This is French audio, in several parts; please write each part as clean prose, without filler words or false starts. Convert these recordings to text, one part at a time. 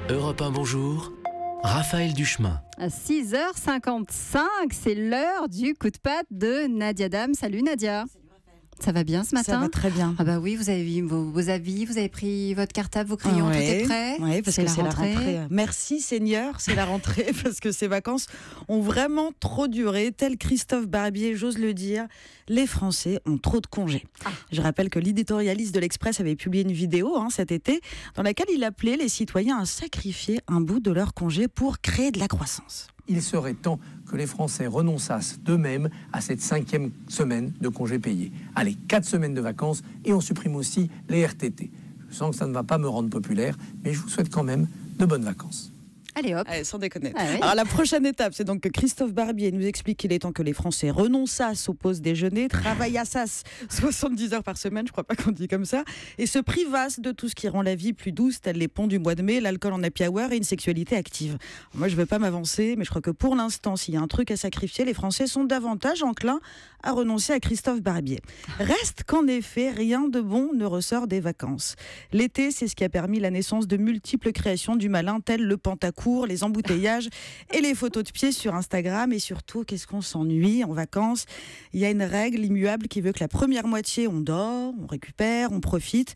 Europe 1, bonjour. Raphaël Duchemin. À 6h55, c'est l'heure du coup de patte de Nadia Dame. Salut Nadia. Ça va bien ce matin? Ça va très bien. Ah bah oui, vous avez vu vos avis, vous avez pris votre cartable, vos crayons, tout est prêt? Oui, parce que c'est la rentrée. Merci Seigneur, c'est la rentrée parce que ces vacances ont vraiment trop duré. Tel Christophe Barbier, j'ose le dire, les Français ont trop de congés. Je rappelle que l'éditorialiste de l'Express avait publié une vidéo cet été dans laquelle il appelait les citoyens à sacrifier un bout de leur congé pour créer de la croissance. Il serait temps que les Français renonçassent d'eux-mêmes à cette 5e semaine de congés payés. Allez, 4 semaines de vacances et on supprime aussi les RTT. Je sens que ça ne va pas me rendre populaire, mais je vous souhaite quand même de bonnes vacances. Allez hop. Allez, sans déconner. Ah oui. Alors la prochaine étape, c'est donc que Christophe Barbier nous explique qu'il est temps que les Français renonçassent au pause déjeuner, travaillassent 70 heures par semaine, je crois pas qu'on dit comme ça, et se privassent de tout ce qui rend la vie plus douce, tels les ponts du mois de mai, l'alcool en happy hour et une sexualité active. Moi, je veux pas m'avancer, mais je crois que pour l'instant, s'il y a un truc à sacrifier, les Français sont davantage enclins à renoncer à Christophe Barbier. Reste qu'en effet, rien de bon ne ressort des vacances. L'été, c'est ce qui a permis la naissance de multiples créations du malin, telles le Pentacourt, les embouteillages et les photos de pieds sur Instagram. Et surtout, qu'est-ce qu'on s'ennuie en vacances? Il y a une règle immuable qui veut que la première moitié, on dort, on récupère, on profite.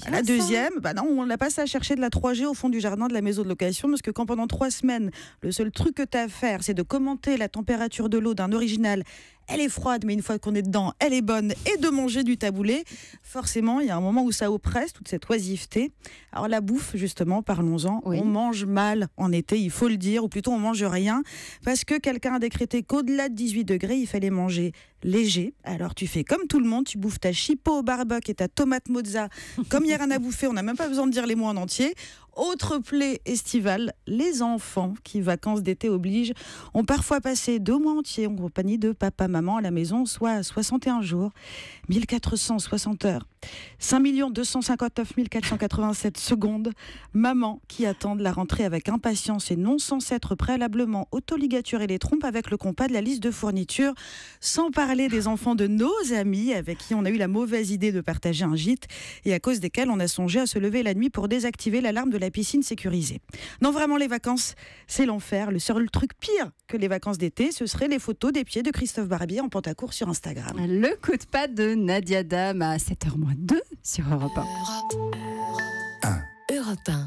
La deuxième, non, on la passe à chercher de la 3G au fond du jardin de la maison de location, parce que quand pendant 3 semaines, le seul truc que tu as à faire, c'est de commenter la température de l'eau d'un original, elle est froide, mais une fois qu'on est dedans, elle est bonne, et de manger du taboulé, forcément, il y a un moment où ça oppresse, toute cette oisiveté. Alors la bouffe, justement, parlons-en, oui. On mange mal en été, il faut le dire, ou plutôt on mange rien, parce que quelqu'un a décrété qu'au-delà de 18 degrés, il fallait manger léger. Alors tu fais comme tout le monde, tu bouffes ta chipot au barbecue et ta tomate mozza, comme il n'y a rien à bouffer, on n'a même pas besoin de dire les mots en entier. Autre plaie estivale, les enfants qui, vacances d'été obligent, ont parfois passé 2 mois entiers en compagnie de papa, maman à la maison, soit 61 jours, 1460 heures, 5 259 487 secondes. Maman qui attendent la rentrée avec impatience et non sans s'être préalablement autoligaturé les trompes avec le compas de la liste de fournitures, sans parler des enfants de nos amis avec qui on a eu la mauvaise idée de partager un gîte et à cause desquels on a songé à se lever la nuit pour désactiver l'alarme de la piscine sécurisée. Non, vraiment, les vacances, c'est l'enfer. Le seul truc pire que les vacances d'été, ce serait les photos des pieds de Christophe Barbier en Pentacourt sur Instagram. Le coup de patte de Nadia Dame à 7h-2 sur Europe 1. Europe 1.